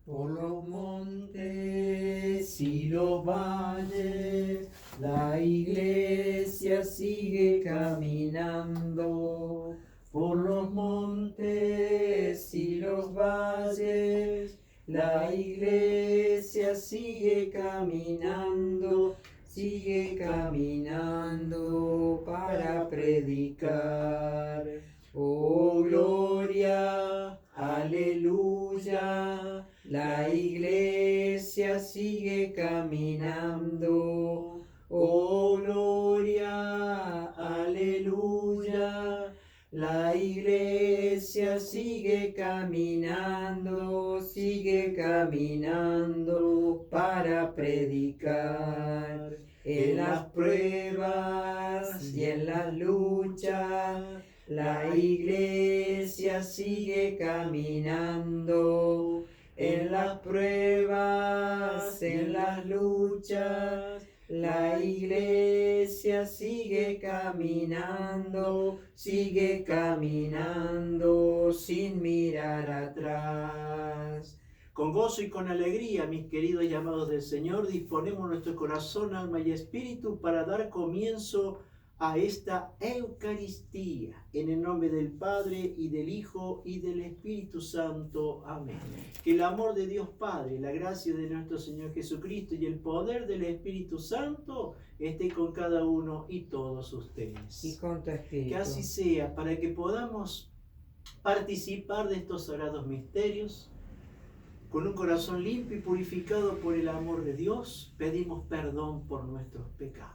Por los montes y los valles, la iglesia sigue caminando. Por los montes y los valles, la iglesia sigue caminando para predicar. Oh, gloria, aleluya. La iglesia sigue caminando. Oh, gloria, aleluya. La iglesia sigue caminando para predicar. En las pruebas y en las luchas, la iglesia sigue caminando. En las pruebas, en las luchas, la iglesia sigue caminando sin mirar atrás. Con gozo y con alegría, mis queridos llamados del Señor, disponemos nuestro corazón, alma y espíritu para dar comienzo a esta Eucaristía. En el nombre del Padre, y del Hijo, y del Espíritu Santo. Amén. Que el amor de Dios Padre, la gracia de nuestro Señor Jesucristo y el poder del Espíritu Santo esté con cada uno y todos ustedes. Y con tu espíritu. Que así sea, para que podamos participar de estos sagrados misterios. Con un corazón limpio y purificado por el amor de Dios, pedimos perdón por nuestros pecados.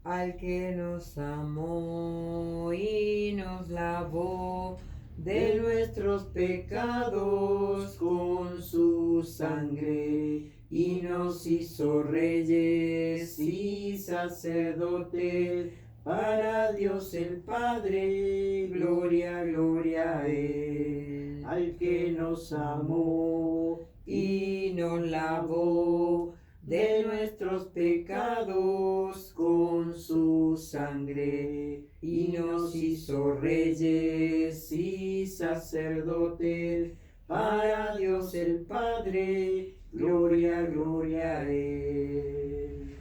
Al que nos amó y nos lavó de nuestros pecados con su sangre, y nos hizo reyes y sacerdotes para Dios el Padre. Gloria, gloria a Él. Al que nos amó y nos lavó de nuestros pecados con su sangre, y nos hizo reyes y sacerdotes para Dios el Padre. Gloria, gloria a Él.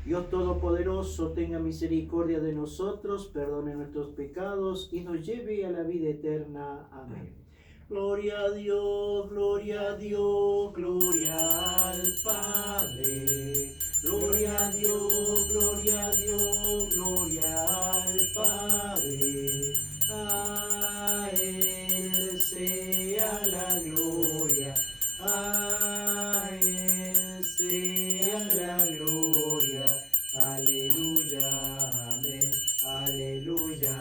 Dios Todopoderoso, tenga misericordia de nosotros, perdone nuestros pecados y nos lleve a la vida eterna. Amén. Gloria a Dios, gloria a Dios, gloria al Padre. Gloria a Dios, gloria a Dios, gloria al Padre. A Él sea la gloria, a Él sea la gloria. Aleluya, amén, aleluya,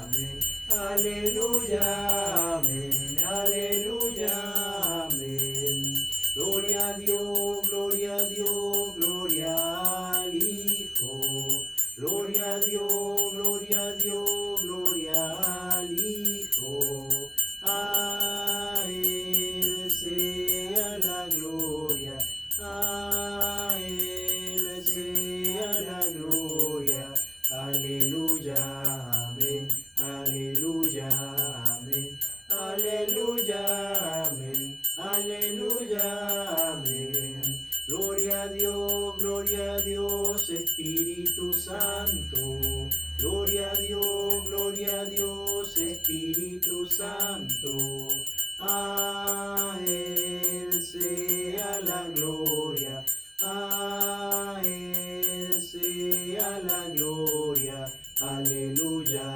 amén, aleluya, amén, aleluya, amén. Gloria a Dios, gloria a Dios, gloria al Hijo. Gloria a Dios, gloria a Dios, gloria al Hijo. A Él sea la gloria, a Él sea la gloria. Aleluya, amén, aleluya, amén, aleluya, amén, aleluya, amén. Gloria a Dios, Espíritu Santo. Gloria a Dios, Espíritu Santo. A Él sea la gloria, a Él sea la gloria. Aleluya,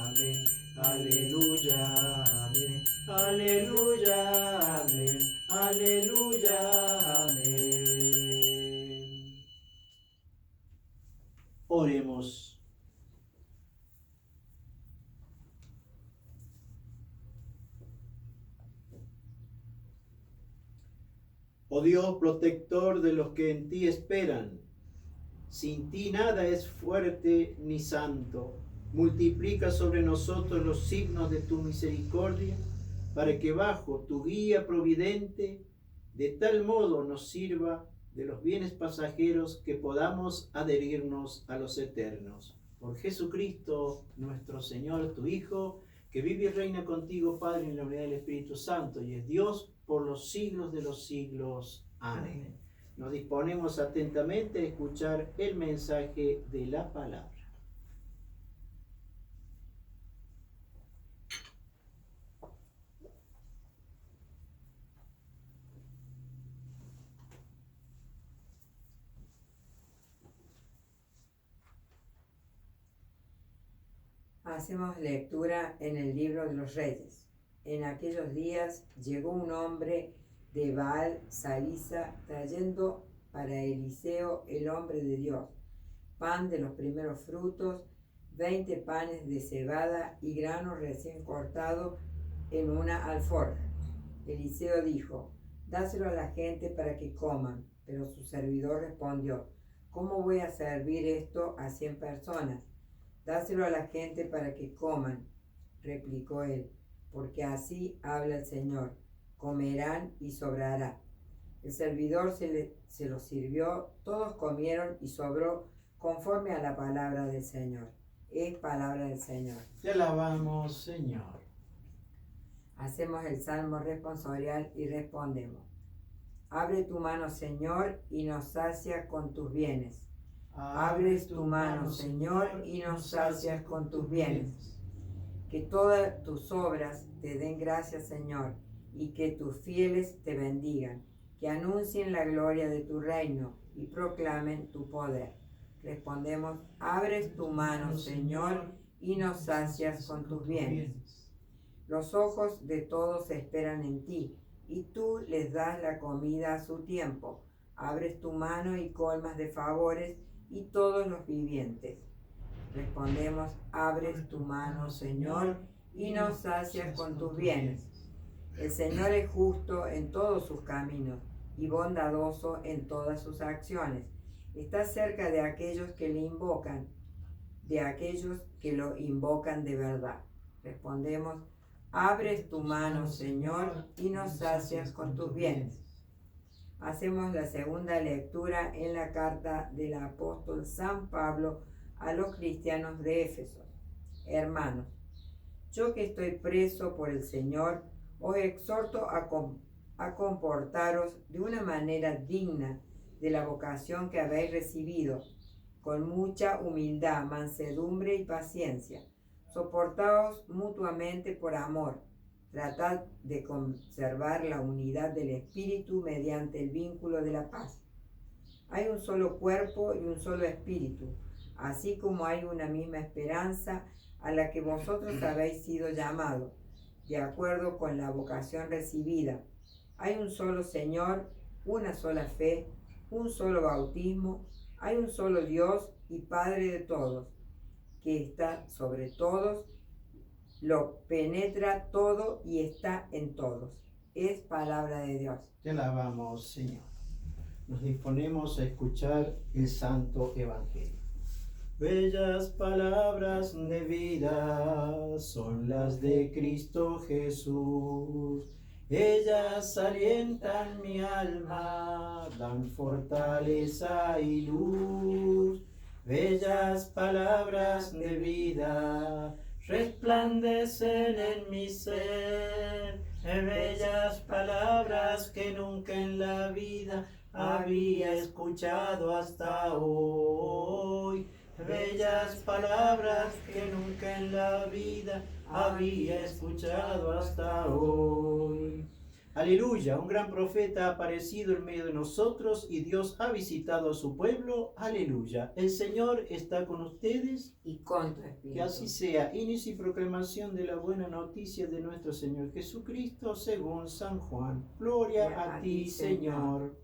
amén, aleluya, amén, aleluya, amén, aleluya, amén. Oremos. Oh Dios, protector de los que en ti esperan, sin ti nada es fuerte ni santo. Multiplica sobre nosotros los signos de tu misericordia, para que bajo tu guía providente, de tal modo nos sirva de los bienes pasajeros que podamos adherirnos a los eternos. Por Jesucristo nuestro Señor, tu Hijo, que vive y reina contigo, Padre, en la unidad del Espíritu Santo, y es Dios por los siglos de los siglos. Amén. Nos disponemos atentamente a escuchar el mensaje de la palabra. Hacemos lectura en el libro de los Reyes. En aquellos días llegó un hombre de Baal Salisa trayendo para Eliseo, el hombre de Dios, pan de los primeros frutos, 20 panes de cebada y grano recién cortado en una alforja. Eliseo dijo: dáselo a la gente para que coman. Pero su servidor respondió: ¿cómo voy a servir esto a 100 personas? Dáselo a la gente para que coman, replicó él, porque así habla el Señor: comerán y sobrará. El servidor se lo sirvió, todos comieron y sobró conforme a la palabra del Señor. Es palabra del Señor. Te alabamos, Señor. Hacemos el salmo responsorial y respondemos: abre tu mano, Señor, y nos sacia con tus bienes. Abres tu mano, Señor, y nos sacias con tus bienes. Que todas tus obras te den gracias, Señor, y que tus fieles te bendigan, que anuncien la gloria de tu reino y proclamen tu poder. Respondemos: abres tu mano, Señor, y nos sacias con tus bienes. Los ojos de todos esperan en ti, y tú les das la comida a su tiempo. Abres tu mano y colmas de favores y todos los vivientes. Respondemos: abres tu mano, Señor, y nos sacias con tus bienes. El Señor es justo en todos sus caminos y bondadoso en todas sus acciones. Está cerca de aquellos que le invocan, de aquellos que lo invocan de verdad. Respondemos: abres tu mano, Señor, y nos sacias con tus bienes. Hacemos la segunda lectura en la carta del apóstol San Pablo a los cristianos de Éfeso. Hermanos, yo que estoy preso por el Señor, os exhorto a comportaros de una manera digna de la vocación que habéis recibido, con mucha humildad, mansedumbre y paciencia. Soportaos mutuamente por amor. Tratad de conservar la unidad del Espíritu mediante el vínculo de la paz. Hay un solo cuerpo y un solo Espíritu, así como hay una misma esperanza a la que vosotros habéis sido llamados, de acuerdo con la vocación recibida. Hay un solo Señor, una sola fe, un solo bautismo, hay un solo Dios y Padre de todos, que está sobre todos, lo penetra todo y está en todos. Es palabra de Dios. Te alabamos, Señor. Nos disponemos a escuchar el Santo Evangelio. Bellas palabras de vida son las de Cristo Jesús. Ellas alientan mi alma, dan fortaleza y luz. Bellas palabras de vida resplandecen en mi ser. Bellas palabras que nunca en la vida había escuchado hasta hoy. Bellas palabras que nunca en la vida había escuchado hasta hoy. Aleluya, un gran profeta ha aparecido en medio de nosotros y Dios ha visitado a su pueblo. Aleluya, el Señor está con ustedes y con tu espíritu. Que así sea. Inicio y proclamación de la buena noticia de nuestro Señor Jesucristo según San Juan. Gloria a ti, Señor.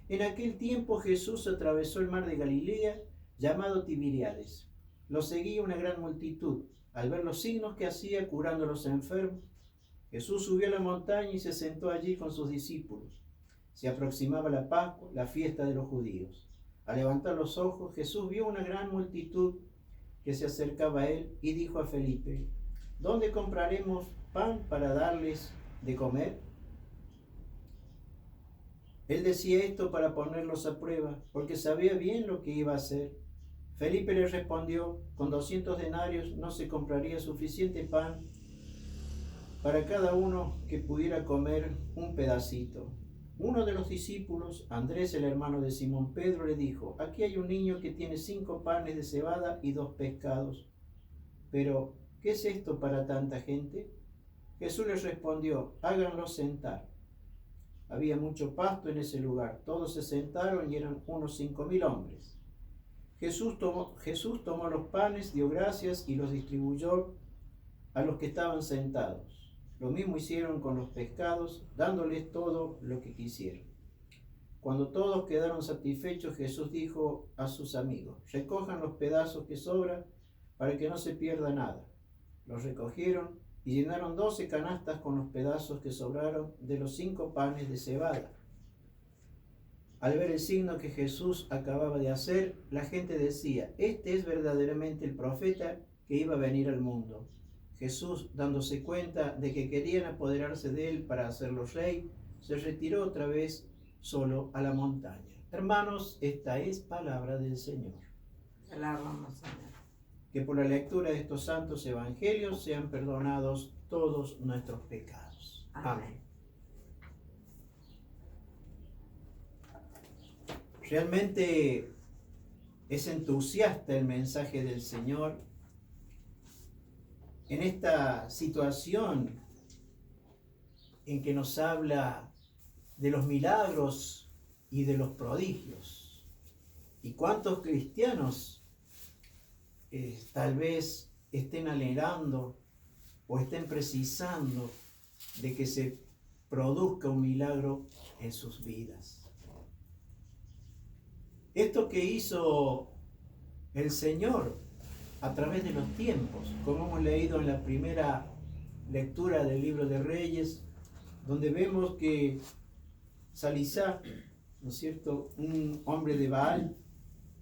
En aquel tiempo Jesús atravesó el mar de Galilea, llamado Tiberíades. Lo seguía una gran multitud. Al ver los signos que hacía curando a los enfermos, Jesús subió a la montaña y se sentó allí con sus discípulos. Se aproximaba la Pascua, la fiesta de los judíos. Al levantar los ojos, Jesús vio una gran multitud que se acercaba a él y dijo a Felipe: ¿dónde compraremos pan para darles de comer? Él decía esto para ponerlos a prueba, porque sabía bien lo que iba a hacer. Felipe le respondió: con 200 denarios no se compraría suficiente pan para cada uno que pudiera comer un pedacito. Uno de los discípulos, Andrés, el hermano de Simón Pedro, le dijo: aquí hay un niño que tiene 5 panes de cebada y 2 pescados. Pero, ¿qué es esto para tanta gente? Jesús les respondió: háganlo sentar. Había mucho pasto en ese lugar. Todos se sentaron y eran unos 5.000 hombres. Jesús tomó los panes, dio gracias y los distribuyó a los que estaban sentados. Lo mismo hicieron con los pescados, dándoles todo lo que quisieron. Cuando todos quedaron satisfechos, Jesús dijo a sus amigos: recojan los pedazos que sobran para que no se pierda nada. Los recogieron y llenaron 12 canastas con los pedazos que sobraron de los 5 panes de cebada. Al ver el signo que Jesús acababa de hacer, la gente decía: este es verdaderamente el profeta que iba a venir al mundo. Jesús, dándose cuenta de que querían apoderarse de él para hacerlo rey, se retiró otra vez solo a la montaña. Hermanos, esta es palabra del Señor. Alabamos, Señor. Que por la lectura de estos santos evangelios sean perdonados todos nuestros pecados. Amén. Realmente es entusiasta el mensaje del Señor en esta situación en que nos habla de los milagros y de los prodigios. ¿Y cuántos cristianos tal vez estén anhelando o estén precisando de que se produzca un milagro en sus vidas? Esto que hizo el Señor a través de los tiempos, como hemos leído en la primera lectura del libro de Reyes, donde vemos que Salisá, ¿no es cierto?, un hombre de Baal,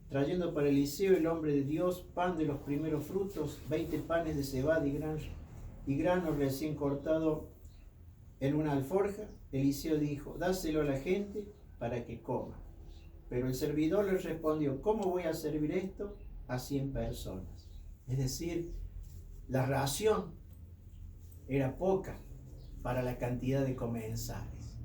trayendo para Eliseo, el hombre de Dios, pan de los primeros frutos, 20 panes de cebada y grano recién cortado en una alforja. Eliseo dijo: dáselo a la gente para que coma. Pero el servidor le respondió: ¿cómo voy a servir esto a 100 personas? Es decir, la ración era poca para la cantidad de comensales.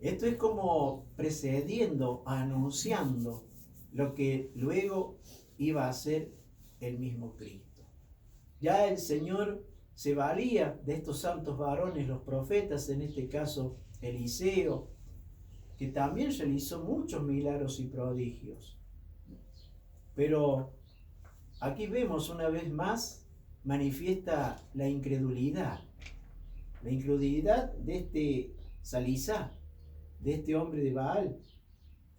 Esto es como precediendo, anunciando lo que luego iba a ser el mismo Cristo. Ya el Señor se valía de estos santos varones, los profetas, en este caso Eliseo, que también realizó muchos milagros y prodigios. Pero aquí vemos una vez más manifiesta la incredulidad de este Salisá, de este hombre de Baal,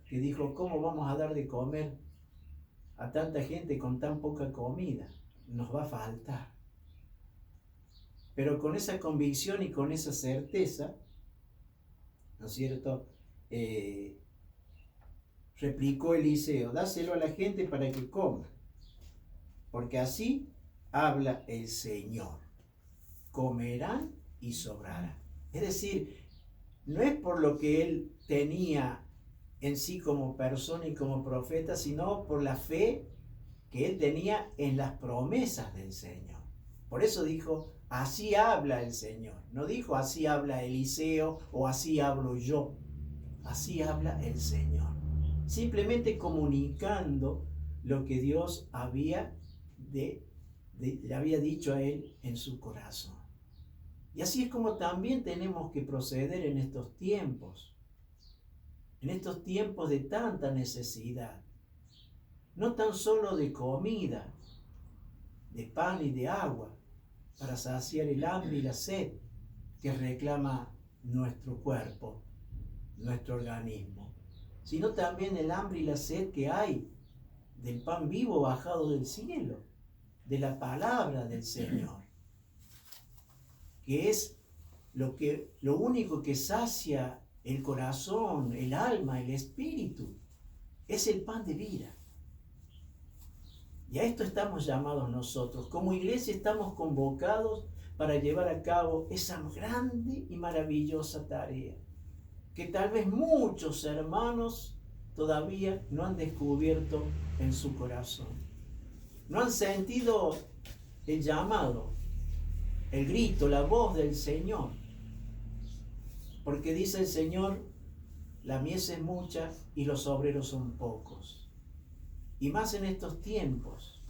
que dijo: ¿cómo vamos a dar de comer a tanta gente con tan poca comida? Nos va a faltar. Pero con esa convicción y con esa certeza, ¿no es cierto?, replicó Eliseo: dáselo a la gente para que coma, porque así habla el Señor: comerán y sobrarán. Es decir, no es por lo que él tenía en sí como persona y como profeta, sino por la fe que él tenía en las promesas del Señor. Por eso dijo: así habla el Señor. No dijo: así habla Eliseo o así hablo yo. Así habla el Señor. Simplemente comunicando lo que Dios le había dicho a él en su corazón. Y así es como también tenemos que proceder en estos tiempos de tanta necesidad, no tan solo de comida, de pan y de agua, para saciar el hambre y la sed que reclama nuestro cuerpo, nuestro organismo, sino también el hambre y la sed que hay del pan vivo bajado del cielo, de la palabra del Señor, que es lo único que sacia el corazón, el alma, el espíritu, es el pan de vida. Y a esto estamos llamados nosotros. Como iglesia estamos convocados para llevar a cabo esa grande y maravillosa tarea, que tal vez muchos hermanos todavía no han descubierto en su corazón. No han sentido el llamado el grito, la voz del Señor. Porque dice el Señor, la mies es mucha y los obreros son pocos. Y más en estos tiempos,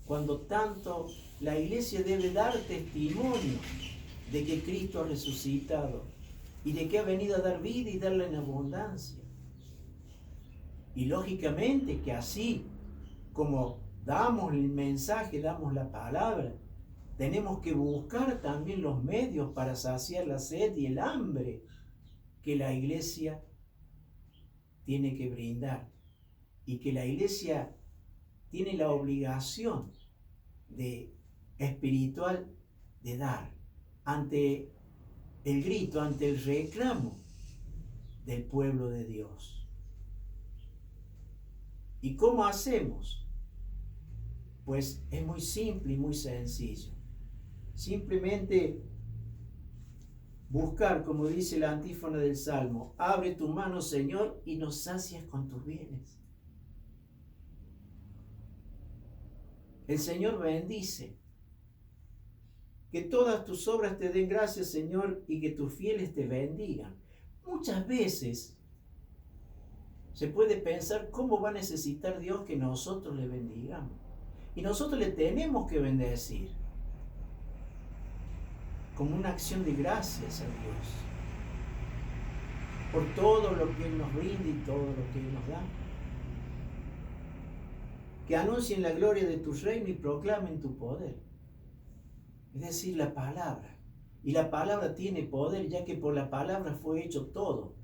cuando tanto la iglesia debe dar testimonio de que Cristo ha resucitado y de que ha venido a dar vida y darla en abundancia. Y lógicamente que así como damos el mensaje, damos la palabra, tenemos que buscar también los medios para saciar la sed y el hambre que la iglesia tiene que brindar y que la iglesia tiene la obligación espiritual de dar ante el grito, ante el reclamo del pueblo de Dios. ¿Y cómo hacemos? Pues es muy simple y muy sencillo. Simplemente buscar, como dice la antífona del Salmo, abre tu mano, Señor, y nos sacias con tus bienes. El Señor bendice. Que todas tus obras te den gracias, Señor, y que tus fieles te bendigan. Muchas veces se puede pensar cómo va a necesitar Dios que nosotros le bendigamos. Y nosotros le tenemos que bendecir como una acción de gracias a Dios por todo lo que Él nos brinda y todo lo que Él nos da. Que anuncien la gloria de tu reino y proclamen tu poder. Es decir, la palabra. Y la palabra tiene poder, ya que por la palabra fue hecho todo.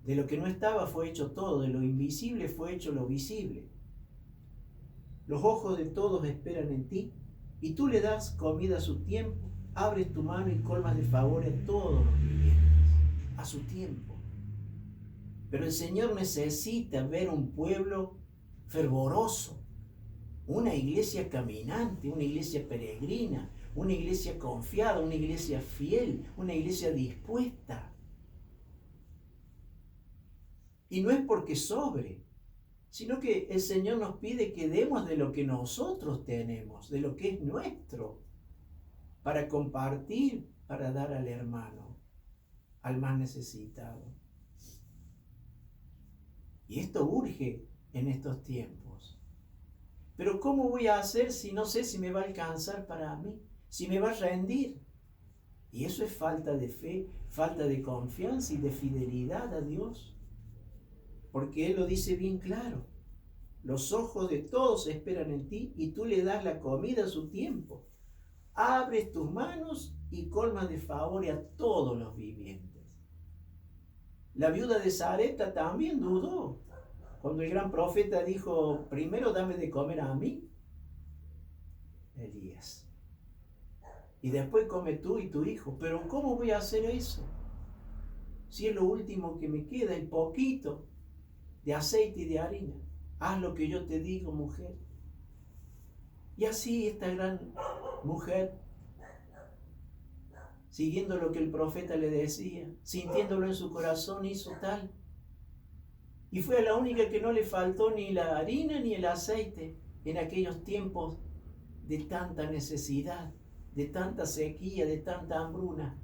De lo que no estaba fue hecho todo, de lo invisible fue hecho lo visible. Los ojos de todos esperan en ti, y tú le das comida a su tiempo, abres tu mano y colmas de favor a todos los vivientes, a su tiempo. Pero el Señor necesita ver un pueblo fervoroso, una iglesia caminante, una iglesia peregrina, una iglesia confiada, una iglesia fiel, una iglesia dispuesta. Y no es porque sobre, sino que el Señor nos pide que demos de lo que nosotros tenemos, de lo que es nuestro, para compartir, para dar al hermano, al más necesitado. Y esto urge en estos tiempos. Pero ¿cómo voy a hacer si no sé si me va a alcanzar para mí? Si me va a rendir. Y eso es falta de fe, falta de confianza y de fidelidad a Dios. Porque Él lo dice bien claro. Los ojos de todos esperan en ti y tú le das la comida a su tiempo. Abres tus manos y colmas de favor a todos los vivientes. La viuda de Sarepta también dudó. Cuando el gran profeta dijo, primero dame de comer a mí, Elías. Y después come tú y tu hijo. Pero ¿cómo voy a hacer eso? Si es lo último que me queda, el poquito de aceite y de harina. Haz lo que yo te digo, mujer. Y así esta gran mujer, siguiendo lo que el profeta le decía, sintiéndolo en su corazón, hizo tal. Y fue la única que no le faltó ni la harina ni el aceite en aquellos tiempos de tanta necesidad, de tanta sequía, de tanta hambruna.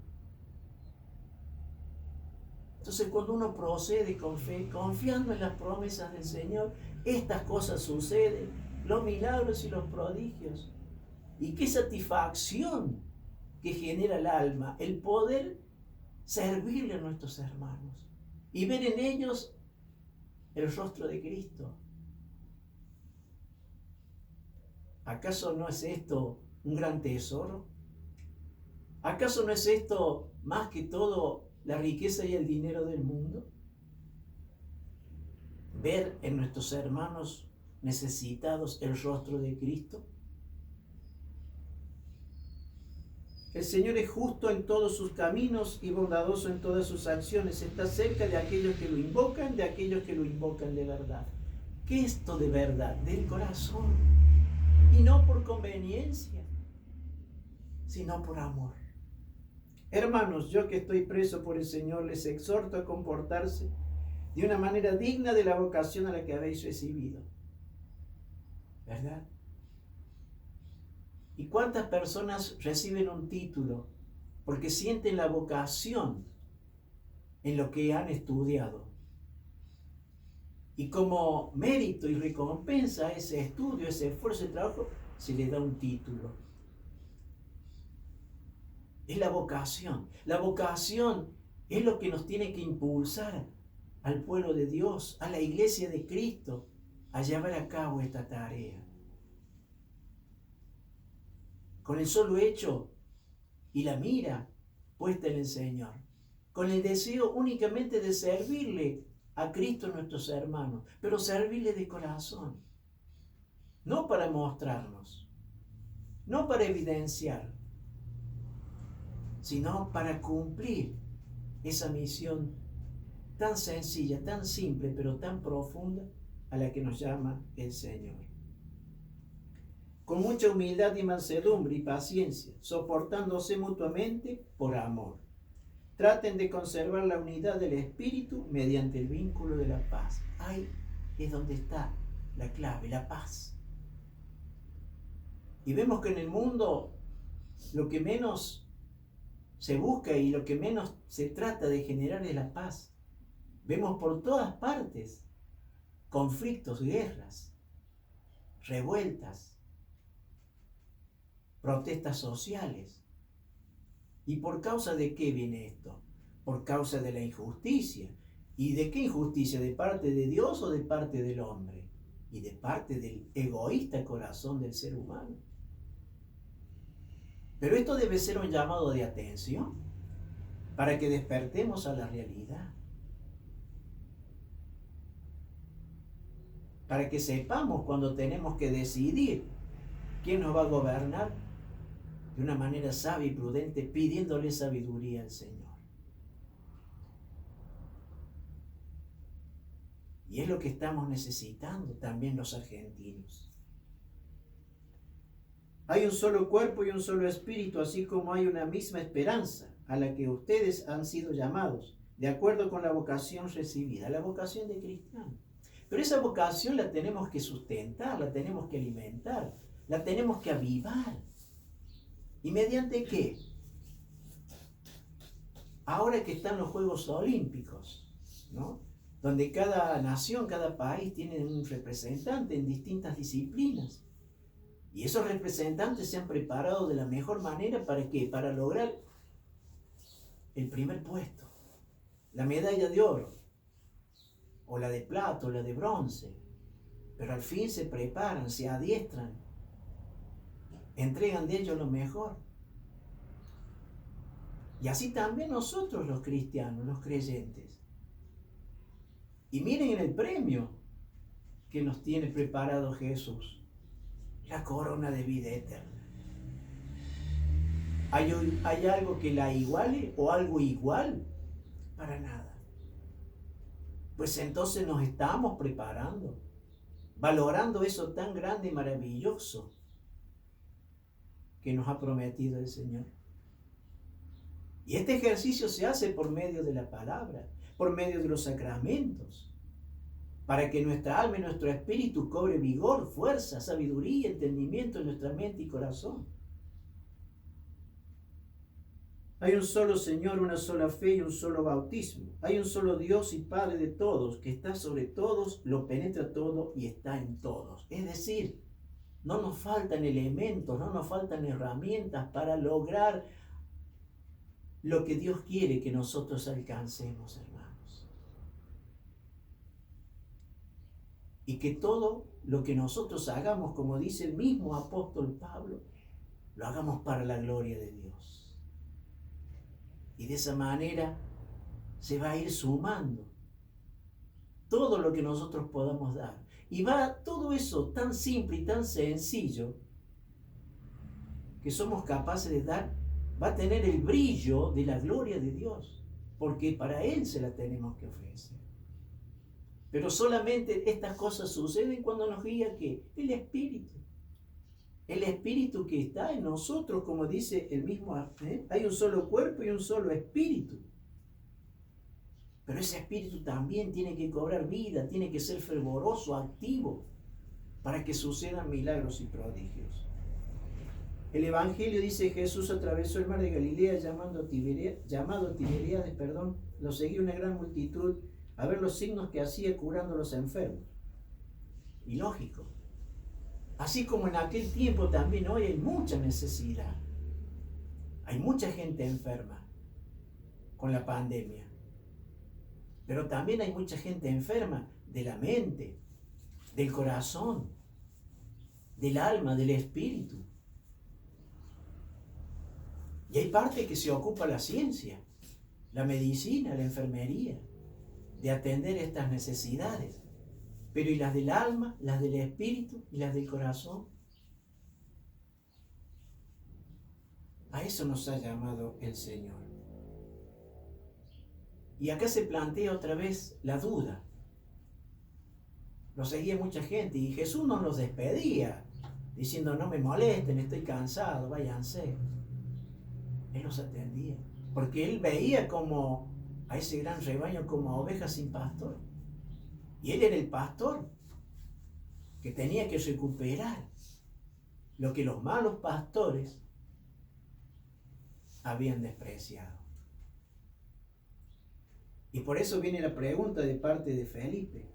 Entonces, cuando uno procede con fe, confiando en las promesas del Señor, estas cosas suceden, los milagros y los prodigios. Y qué satisfacción que genera el alma, el poder servirle a nuestros hermanos y ver en ellos el rostro de Cristo. ¿Acaso no es esto un gran tesoro? ¿Acaso no es esto más que todo la riqueza y el dinero del mundo? Ver en nuestros hermanos necesitados el rostro de Cristo. El Señor es justo en todos sus caminos y bondadoso en todas sus acciones. Está cerca de aquellos que lo invocan, de aquellos que lo invocan de verdad. ¿Qué es esto de verdad? Del corazón. Y no por conveniencia, sino por amor. Hermanos, yo que estoy preso por el Señor, les exhorto a comportarse de una manera digna de la vocación a la que habéis recibido. ¿Verdad? ¿Y cuántas personas reciben un título porque sienten la vocación en lo que han estudiado? Y como mérito y recompensa a ese estudio, ese esfuerzo, ese trabajo, se le da un título. Es la vocación. La vocación es lo que nos tiene que impulsar al pueblo de Dios, a la iglesia de Cristo, a llevar a cabo esta tarea. Con el solo hecho y la mira puesta en el Señor, con el deseo únicamente de servirle a Cristo nuestros hermanos, pero servirle de corazón, no para mostrarnos, no para evidenciar, sino para cumplir esa misión tan sencilla, tan simple, pero tan profunda a la que nos llama el Señor. Con mucha humildad y mansedumbre y paciencia, soportándose mutuamente por amor. Traten de conservar la unidad del espíritu mediante el vínculo de la paz. Ahí es donde está la clave, la paz. Y vemos que en el mundo lo que menos se busca y lo que menos se trata de generar es la paz. Vemos por todas partes conflictos, guerras, revueltas, protestas sociales. ¿Y por causa de qué viene esto? Por causa de la injusticia. ¿Y de qué injusticia? ¿De parte de Dios o de parte del hombre? Y de parte del egoísta corazón del ser humano. Pero esto debe ser un llamado de atención para que despertemos a la realidad. Para que sepamos cuando tenemos que decidir quién nos va a gobernar de una manera sabia y prudente, pidiéndole sabiduría al Señor. Y es lo que estamos necesitando también los argentinos. Hay un solo cuerpo y un solo espíritu, así como hay una misma esperanza a la que ustedes han sido llamados, de acuerdo con la vocación recibida, la vocación de cristiano. Pero esa vocación la tenemos que sustentar, la tenemos que alimentar, la tenemos que avivar. ¿Y mediante qué? Ahora que están los Juegos Olímpicos, ¿no? Donde cada nación, cada país tiene un representante en distintas disciplinas. Y esos representantes se han preparado de la mejor manera ¿para qué? Para lograr el primer puesto, la medalla de oro, o la de plata, o la de bronce. Pero al fin se preparan, se adiestran, entregan de ellos lo mejor. Y así también nosotros los cristianos, los creyentes. Y miren el premio que nos tiene preparado Jesús. La corona de vida eterna. ¿Hay algo que la iguale o algo igual? Para nada. Pues entonces nos estamos preparando, valorando eso tan grande y maravilloso que nos ha prometido el Señor. Y este ejercicio se hace por medio de la palabra, por medio de los sacramentos, para que nuestra alma y nuestro espíritu cobre vigor, fuerza, sabiduría, entendimiento en nuestra mente y corazón. Hay un solo Señor, una sola fe y un solo bautismo. Hay un solo Dios y Padre de todos, que está sobre todos, lo penetra todo y está en todos. Es decir, no nos faltan elementos, no nos faltan herramientas para lograr lo que Dios quiere que nosotros alcancemos, hermanos. Y que todo lo que nosotros hagamos, como dice el mismo apóstol Pablo, lo hagamos para la gloria de Dios. Y de esa manera se va a ir sumando todo lo que nosotros podamos dar. Y va todo eso tan simple y tan sencillo que somos capaces de dar, va a tener el brillo de la gloria de Dios, porque para Él se la tenemos que ofrecer. Pero solamente estas cosas suceden cuando nos guía ¿qué? El Espíritu. El Espíritu que está en nosotros, como dice el mismo, hay un solo cuerpo y un solo Espíritu. Pero ese Espíritu también tiene que cobrar vida, tiene que ser fervoroso, activo, para que sucedan milagros y prodigios. El Evangelio dice: Jesús atravesó el mar de Galilea llamado Tiberíades, lo seguía una gran multitud a ver los signos que hacía curando a los enfermos. Y lógico, así como en aquel tiempo, también hoy hay mucha necesidad. Hay mucha gente enferma con la pandemia, pero también hay mucha gente enferma de la mente, del corazón, del alma, del espíritu. Y hay parte que se ocupa la ciencia, la medicina, la enfermería, de atender estas necesidades. Pero ¿y las del alma, las del espíritu y las del corazón? A eso nos ha llamado el Señor. Y acá se plantea otra vez la duda. Lo seguía mucha gente y Jesús no los despedía, diciendo: no me molesten, estoy cansado, váyanse. Él los atendía, porque él veía como a ese gran rebaño como a ovejas sin pastor. Y él era el pastor que tenía que recuperar lo que los malos pastores habían despreciado. Y por eso viene la pregunta de parte de Felipe: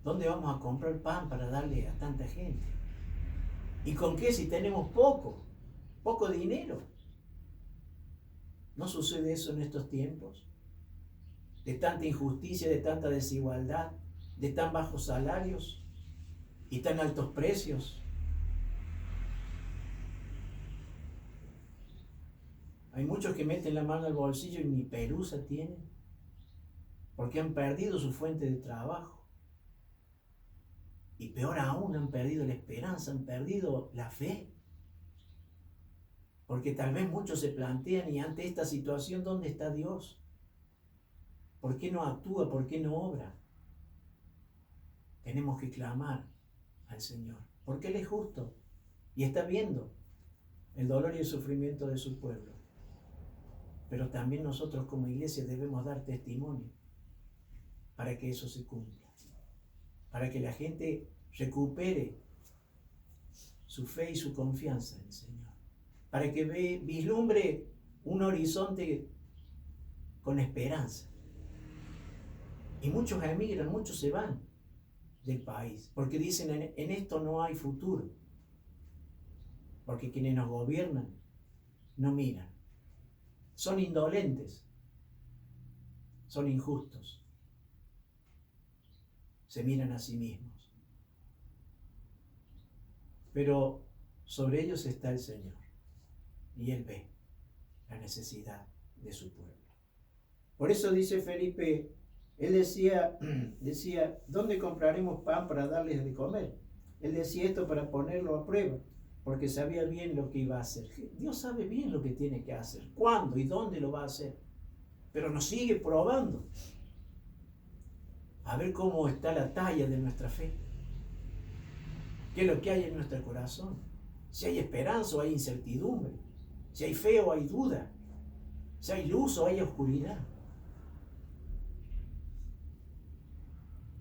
¿dónde vamos a comprar pan para darle a tanta gente? ¿Y con qué si tenemos poco dinero? ¿No sucede eso en estos tiempos? De tanta injusticia, de tanta desigualdad, de tan bajos salarios y tan altos precios. Hay muchos que meten la mano al bolsillo y ni pelusa tienen, porque han perdido su fuente de trabajo. Y peor aún, han perdido la esperanza, han perdido la fe. Porque tal vez muchos se plantean: y ante esta situación, ¿dónde está Dios? ¿Por qué no actúa? ¿Por qué no obra? Tenemos que clamar al Señor, porque Él es justo y está viendo el dolor y el sufrimiento de su pueblo. Pero también nosotros como iglesia debemos dar testimonio para que eso se cumpla, para que la gente recupere su fe y su confianza en el Señor, para que vislumbre un horizonte con esperanza. Y muchos emigran, muchos se van del país, porque dicen: en esto no hay futuro, porque quienes nos gobiernan no miran, son indolentes, son injustos, se miran a sí mismos. Pero sobre ellos está el Señor, y Él ve la necesidad de su pueblo. Por eso dice Felipe, él decía, ¿dónde compraremos pan para darles de comer? Él decía esto para ponerlo a prueba, porque sabía bien lo que iba a hacer. Dios sabe bien lo que tiene que hacer, cuándo y dónde lo va a hacer, pero nos sigue probando a ver cómo está la talla de nuestra fe, qué es lo que hay en nuestro corazón, si hay esperanza o hay incertidumbre, si hay fe o hay duda, si hay luz o hay oscuridad.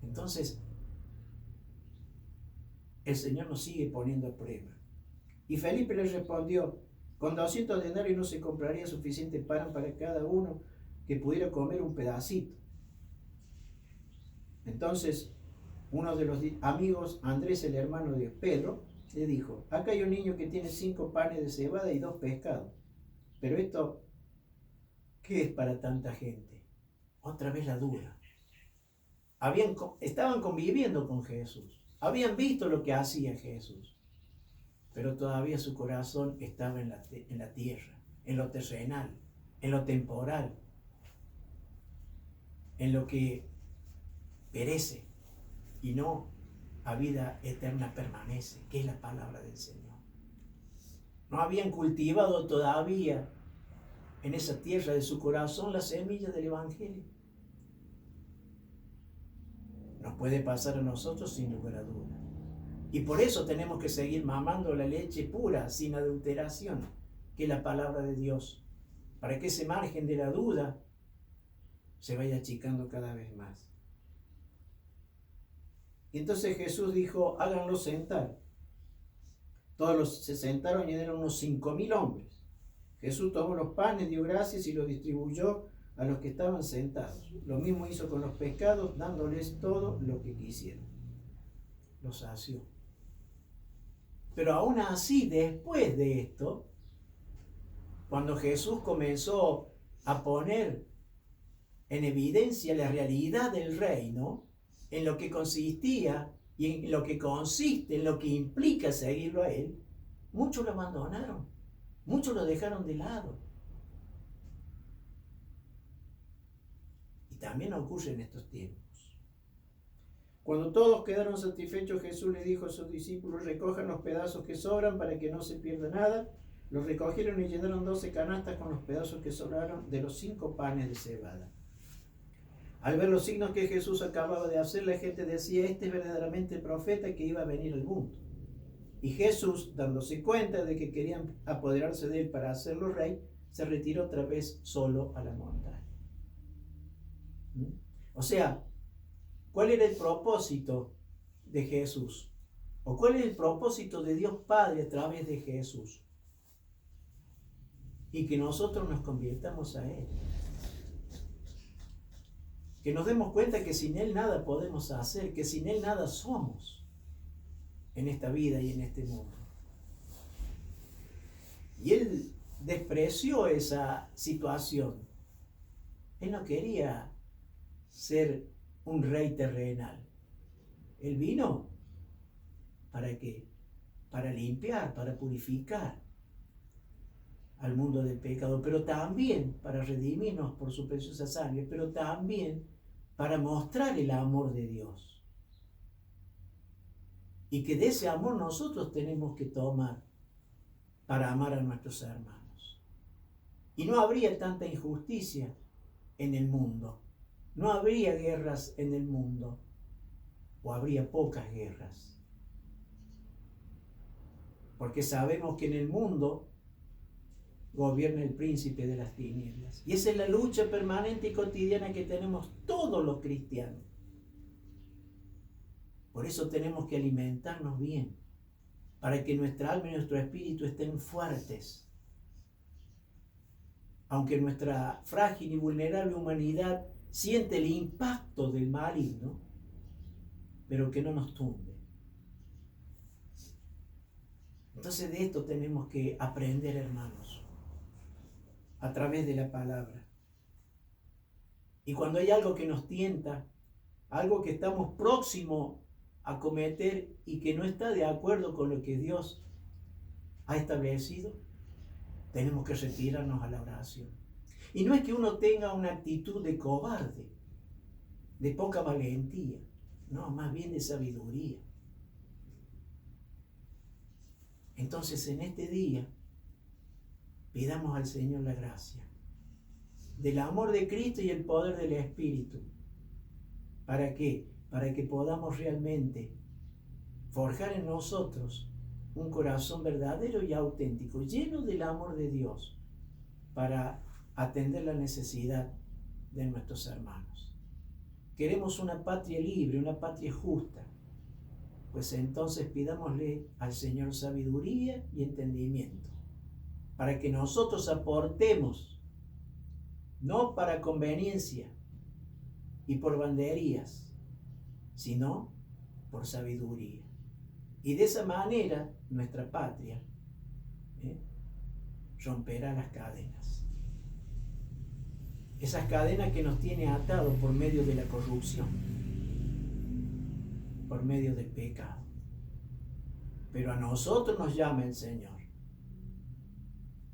Entonces, el Señor nos sigue poniendo a prueba. Y Felipe le respondió: con 200 denarios no se compraría suficiente pan para cada uno que pudiera comer un pedacito. Entonces, uno de los amigos, Andrés, el hermano de Pedro, le dijo: acá hay un niño que tiene 5 panes de cebada y 2 pescados. Pero esto, ¿qué es para tanta gente? Otra vez la duda. Estaban conviviendo con Jesús, habían visto lo que hacía Jesús, pero todavía su corazón estaba en la tierra, en lo terrenal, en lo temporal, en lo que perece y no a vida eterna permanece, que es la palabra del Señor. No habían cultivado todavía en esa tierra de su corazón la semilla del Evangelio. Nos puede pasar a nosotros sin lugar a duda. Y por eso tenemos que seguir mamando la leche pura, sin adulteración, que es la palabra de Dios, para que ese margen de la duda se vaya achicando cada vez más. Y entonces Jesús dijo: háganlo sentar. se sentaron y eran unos 5.000 hombres. Jesús tomó los panes, dio gracias y los distribuyó a los que estaban sentados. Lo mismo hizo con los pescados, dándoles todo lo que quisieron. Los sació. Pero aún así, después de esto, cuando Jesús comenzó a poner en evidencia la realidad del reino, en lo que consistía y en lo que consiste, en lo que implica seguirlo a Él, muchos lo abandonaron, muchos lo dejaron de lado. Y también ocurre en estos tiempos. Cuando todos quedaron satisfechos, Jesús les dijo a sus discípulos: recojan los pedazos que sobran para que no se pierda nada. Los recogieron y llenaron 12 canastas con los pedazos que sobraron de los 5 panes de cebada. Al ver los signos que Jesús acababa de hacer, la gente decía: este es verdaderamente el profeta que iba a venir al mundo. Y Jesús, dándose cuenta de que querían apoderarse de él para hacerlo rey, se retiró otra vez solo a la montaña. O sea, ¿cuál era el propósito de Jesús? ¿O cuál es el propósito de Dios Padre a través de Jesús? Y que nosotros nos convirtamos a Él. Que nos demos cuenta que sin Él nada podemos hacer, que sin Él nada somos en esta vida y en este mundo. Y Él despreció esa situación. Él no quería ser un rey terrenal. Él vino ¿para qué? Para limpiar, para purificar al mundo del pecado, pero también para redimirnos por su preciosa sangre, pero también para mostrar el amor de Dios. Y que de ese amor nosotros tenemos que tomar para amar a nuestros hermanos. Y no habría tanta injusticia en el mundo, no habría guerras en el mundo, o habría pocas guerras. Porque sabemos que en el mundo gobierna el príncipe de las tinieblas. Y esa es la lucha permanente y cotidiana que tenemos todos los cristianos. Por eso tenemos que alimentarnos bien, para que nuestra alma y nuestro espíritu estén fuertes. Aunque nuestra frágil y vulnerable humanidad siente el impacto del maligno, pero que no nos tumbe. Entonces de esto tenemos que aprender, hermanos, a través de la palabra. Y cuando hay algo que nos tienta, algo que estamos próximos a cometer y que no está de acuerdo con lo que Dios ha establecido, tenemos que retirarnos a la oración. Y no es que uno tenga una actitud de cobarde, de poca valentía, no, más bien de sabiduría. Entonces en este día pidamos al Señor la gracia del amor de Cristo y el poder del Espíritu. ¿Para qué? Para que podamos realmente forjar en nosotros un corazón verdadero y auténtico, lleno del amor de Dios, para atender la necesidad de nuestros hermanos. Queremos una patria libre, una patria justa. Pues entonces pidámosle al Señor sabiduría y entendimiento, para que nosotros aportemos, no para conveniencia y por banderías, sino por sabiduría. Y de esa manera nuestra patria romperá las cadenas. Esas cadenas que nos tiene atados por medio de la corrupción, por medio del pecado. Pero a nosotros nos llama el Señor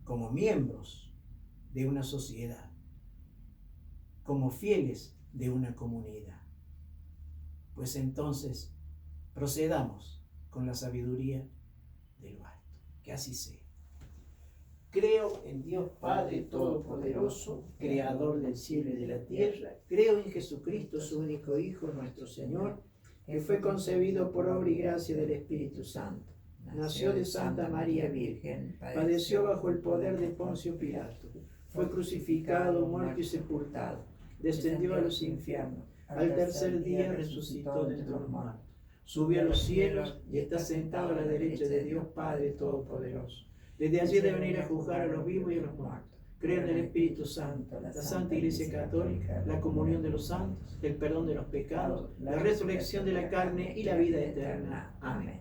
como miembros de una sociedad, como fieles de una comunidad. Pues entonces procedamos con la sabiduría de lo alto. Que así sea. Creo en Dios Padre Todopoderoso, Creador del cielo y de la tierra. Creo en Jesucristo, su único Hijo, nuestro Señor, que fue concebido por obra y gracia del Espíritu Santo. Nació de Santa María Virgen, padeció bajo el poder de Poncio Pilato, fue crucificado, muerto y sepultado, descendió a los infiernos, al tercer día resucitó de entre los muertos, subió a los cielos y está sentado a la derecha de Dios Padre Todopoderoso. Desde allí debe venir a juzgar a los vivos y a los muertos. Creo en el Espíritu Santo, la Santa Iglesia Católica, la comunión de los santos, el perdón de los pecados, la resurrección de la carne y la vida eterna. Amén.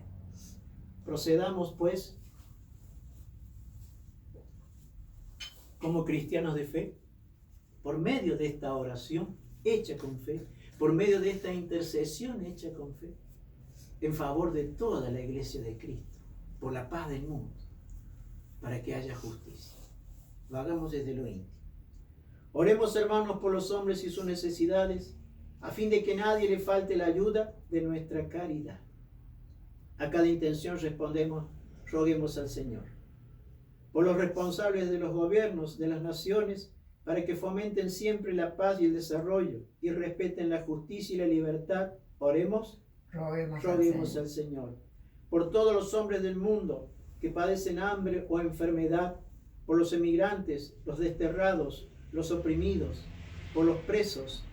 Procedamos, pues, como cristianos de fe, por medio de esta oración hecha con fe, por medio de esta intercesión hecha con fe, en favor de toda la Iglesia de Cristo, por la paz del mundo, para que haya justicia. Lo hagamos desde lo íntimo. Oremos, hermanos, por los hombres y sus necesidades, a fin de que nadie le falte la ayuda de nuestra caridad. A cada intención respondemos, roguemos al Señor. Por los responsables de los gobiernos de las naciones, para que fomenten siempre la paz y el desarrollo y respeten la justicia y la libertad, oremos, roguemos al Señor. Por todos los hombres del mundo que padecen hambre o enfermedad, por los emigrantes, los desterrados, los oprimidos, por los presos,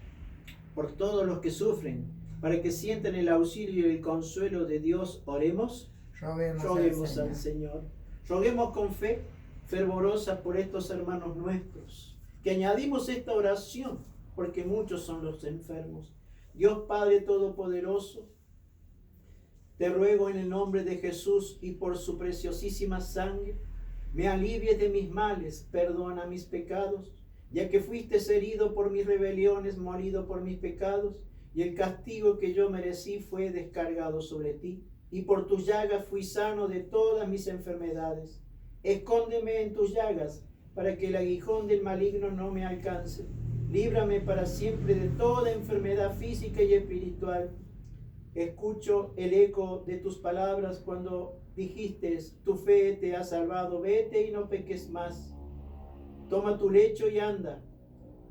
por todos los que sufren, para que sientan el auxilio y el consuelo de Dios, oremos, roguemos al Señor. Roguemos con fe fervorosa por estos hermanos nuestros, que añadimos esta oración, porque muchos son los enfermos. Dios Padre Todopoderoso, te ruego en el nombre de Jesús y por su preciosísima sangre, me alivies de mis males, perdona mis pecados, ya que fuiste herido por mis rebeliones, morido por mis pecados, y el castigo que yo merecí fue descargado sobre ti, y por tus llagas fui sano de todas mis enfermedades. Escóndeme en tus llagas, para que el aguijón del maligno no me alcance. Líbrame para siempre de toda enfermedad física y espiritual. Escucho el eco de tus palabras cuando dijiste, tu fe te ha salvado, vete y no peques más. Toma tu lecho y anda.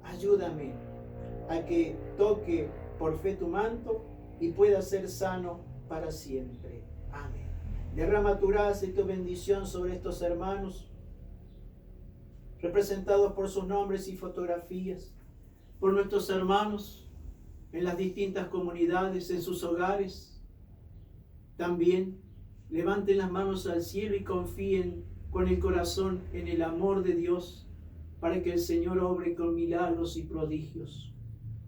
Ayúdame a que toque por fe tu manto y pueda ser sano para siempre. Amén. Derrama tu gracia y tu bendición sobre estos hermanos, representados por sus nombres y fotografías, por nuestros hermanos en las distintas comunidades, en sus hogares. También levanten las manos al cielo y confíen con el corazón en el amor de Dios, para que el Señor obre con milagros y prodigios.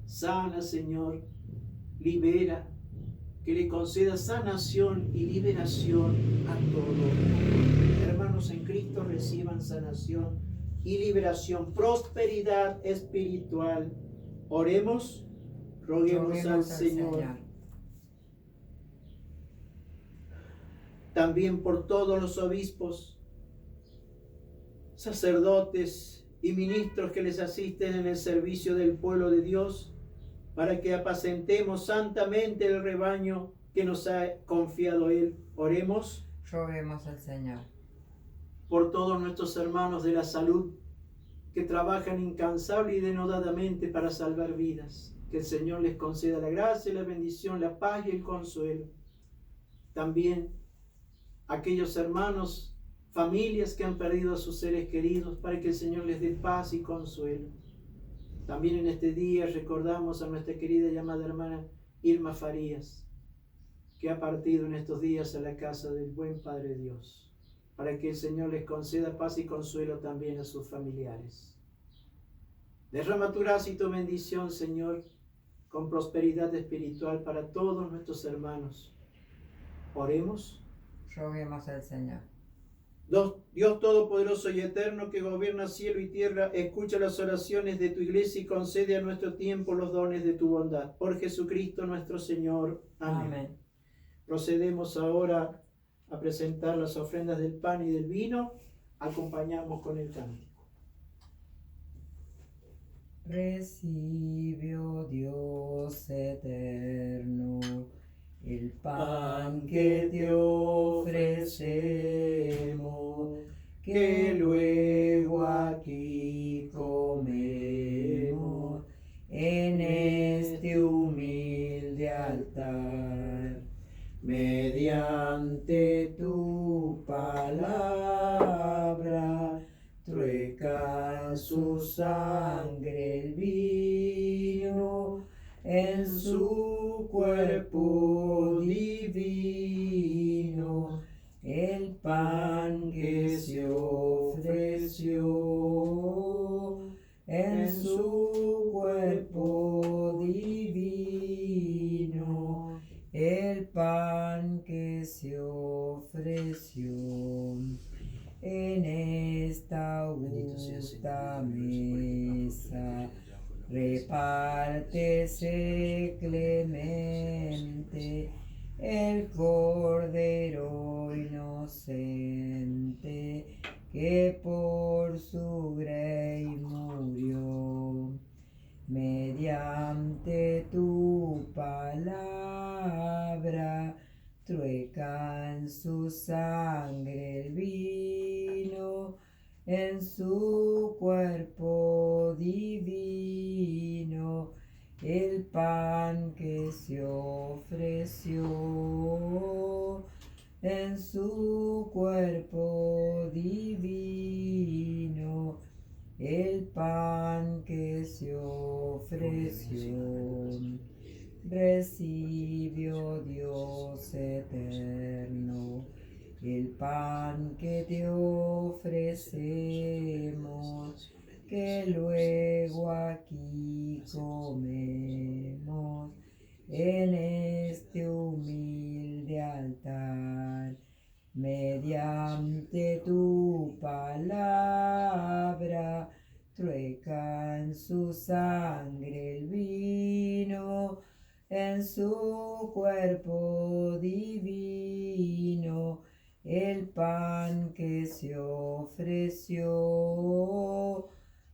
Sana, Señor, libera, que le conceda sanación y liberación a todos. Hermanos en Cristo, reciban sanación y liberación, prosperidad espiritual. Oremos, roguemos al Señor. También por todos los obispos, sacerdotes y ministros que les asisten en el servicio del pueblo de Dios, para que apacentemos santamente el rebaño que nos ha confiado Él. Oremos. Roguemos al Señor. Por todos nuestros hermanos de la salud, que trabajan incansable y denodadamente para salvar vidas. Que el Señor les conceda la gracia, la bendición, la paz y el consuelo. También aquellos hermanos, familias que han perdido a sus seres queridos, para que el Señor les dé paz y consuelo. También en este día recordamos a nuestra querida y amada hermana Irma Farías, que ha partido en estos días a la casa del buen Padre Dios, para que el Señor les conceda paz y consuelo también a sus familiares. Derrama tu gracia y tu bendición, Señor, con prosperidad espiritual para todos nuestros hermanos. Oremos. Roguemos al Señor. Dios Todopoderoso y Eterno, que gobierna cielo y tierra, escucha las oraciones de tu iglesia y concede a nuestro tiempo los dones de tu bondad. Por Jesucristo nuestro Señor. Amén. Amén. Procedemos ahora a presentar las ofrendas del pan y del vino. Acompañamos con el cántico. Recibe, oh Dios eterno, el pan que te ofrecemos, que luego aquí comemos en este humilde altar, mediante tu palabra, trueca en su sangre el vino, en su cuerpo divino, el pan que se ofreció, en su cuerpo divino, el pan que se ofreció. En esta augusta mesa, repártese clemente el Cordero inocente que por su grey murió. Mediante tu palabra, trueca en su sangre el vino, en su cuerpo divino, el pan que se ofreció, en su cuerpo divino, el pan que se ofreció. Recibió Dios eterno el pan que te ofrecemos, que luego aquí comemos en este humilde altar. Mediante tu palabra, trueca en su sangre el vino, en su cuerpo divino, el pan que se ofreció,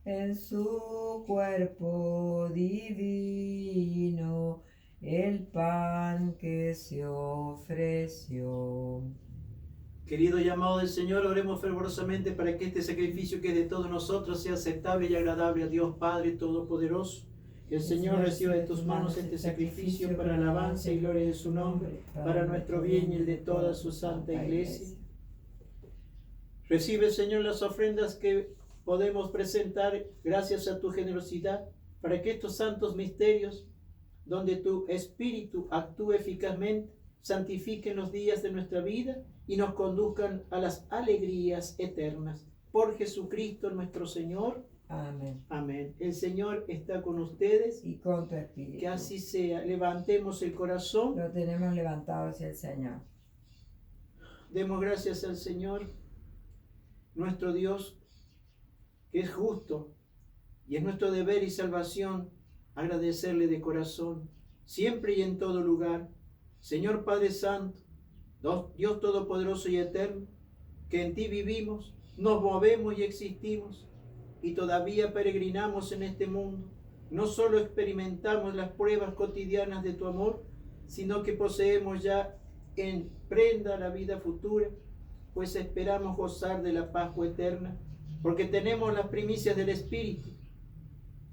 en su cuerpo divino, el pan que se ofreció. Querido y amado del Señor, oremos fervorosamente para que este sacrificio que es de todos nosotros sea aceptable y agradable a Dios Padre Todopoderoso. Que el Señor reciba de tus manos este sacrificio para alabanza y gloria de su nombre, para nuestro bien y el de toda su santa iglesia. Recibe, Señor, las ofrendas que podemos presentar gracias a tu generosidad, para que estos santos misterios, donde tu Espíritu actúe eficazmente, santifiquen los días de nuestra vida y nos conduzcan a las alegrías eternas. Por Jesucristo nuestro Señor. Amén. Amén. El Señor está con ustedes. Y con tu espíritu. Que así sea. Levantemos el corazón. Lo tenemos levantado hacia el Señor. Demos gracias al Señor, nuestro Dios, que es justo, y es nuestro deber y salvación agradecerle de corazón, siempre y en todo lugar. Señor Padre Santo, Dios Todopoderoso y Eterno, que en ti vivimos, nos movemos y existimos, y todavía peregrinamos en este mundo. No solo experimentamos las pruebas cotidianas de tu amor, sino que poseemos ya en prenda la vida futura, pues esperamos gozar de la Pascua eterna, porque tenemos las primicias del Espíritu,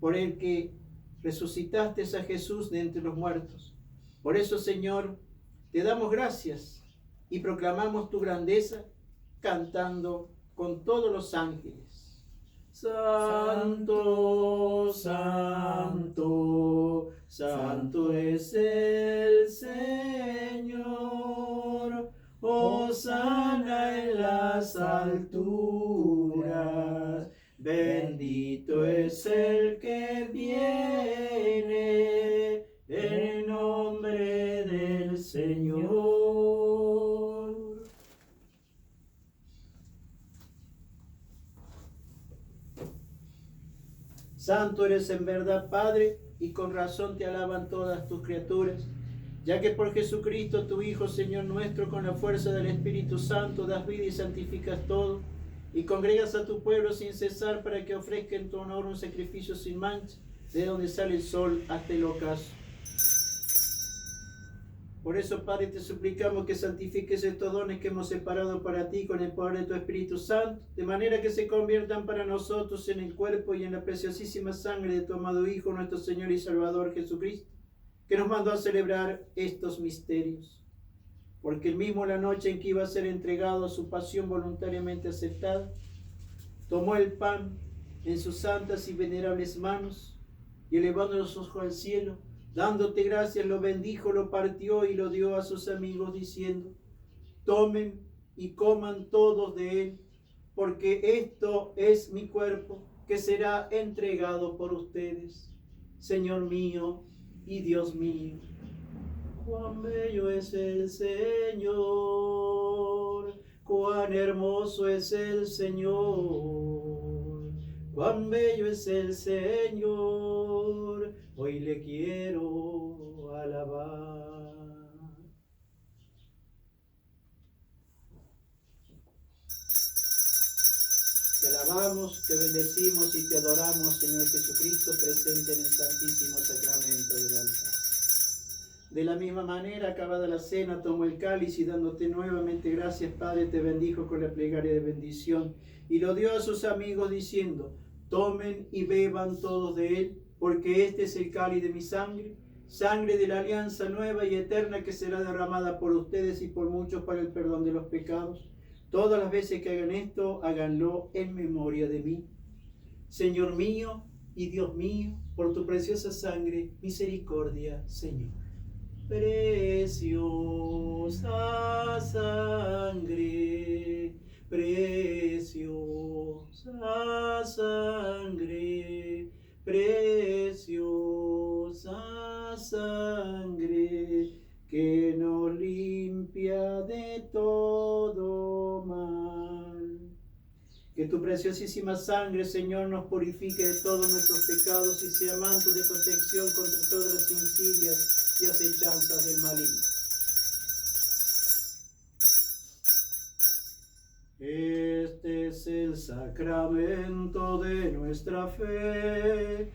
por el que resucitaste a Jesús de entre los muertos. Por eso, Señor, te damos gracias y proclamamos tu grandeza cantando con todos los ángeles. Santo, santo, santo es el Señor. Hosana en las alturas. Bendito es el que viene en el nombre del Señor. Santo eres en verdad, Padre, y con razón te alaban todas tus criaturas, ya que por Jesucristo, tu Hijo, Señor nuestro, con la fuerza del Espíritu Santo, das vida y santificas todo, y congregas a tu pueblo sin cesar para que ofrezca en tu honor un sacrificio sin mancha, de donde sale el sol hasta el ocaso. Por eso, Padre, te suplicamos que santifiques estos dones que hemos separado para ti con el poder de tu Espíritu Santo, de manera que se conviertan para nosotros en el cuerpo y en la preciosísima sangre de tu amado Hijo, nuestro Señor y Salvador Jesucristo, que nos mandó a celebrar estos misterios. Porque él mismo, la noche en que iba a ser entregado a su pasión voluntariamente aceptada, tomó el pan en sus santas y venerables manos y elevando los ojos al cielo, Dándote gracias, lo bendijo, lo partió y lo dio a sus amigos, diciendo: tomen y coman todos de él, porque esto es mi cuerpo, que será entregado por ustedes. Señor mío y Dios mío, cuán bello es el Señor, cuán hermoso es el Señor, cuán bello es el Señor, hoy le quiero alabar. Te alabamos, te bendecimos y te adoramos, Señor Jesucristo, presente en el santísimo sacramento del altar. De la misma manera, acabada la cena, tomó el cáliz y dándote nuevamente gracias, Padre, te bendijo con la plegaria de bendición y lo dio a sus amigos diciendo: tomen y beban todos de él, porque este es el cáliz de mi sangre, sangre de la alianza nueva y eterna que será derramada por ustedes y por muchos para el perdón de los pecados. Todas las veces que hagan esto, háganlo en memoria de mí. Señor mío y Dios mío, por tu preciosa sangre, misericordia, Señor. Preciosa sangre, preciosa sangre, preciosa sangre, que nos limpia de todo mal. Que tu preciosísima sangre, Señor, nos purifique de todos nuestros pecados y sea manto de protección contra todas las insidias y acechanzas del maligno. Este es el sacramento de nuestra fe.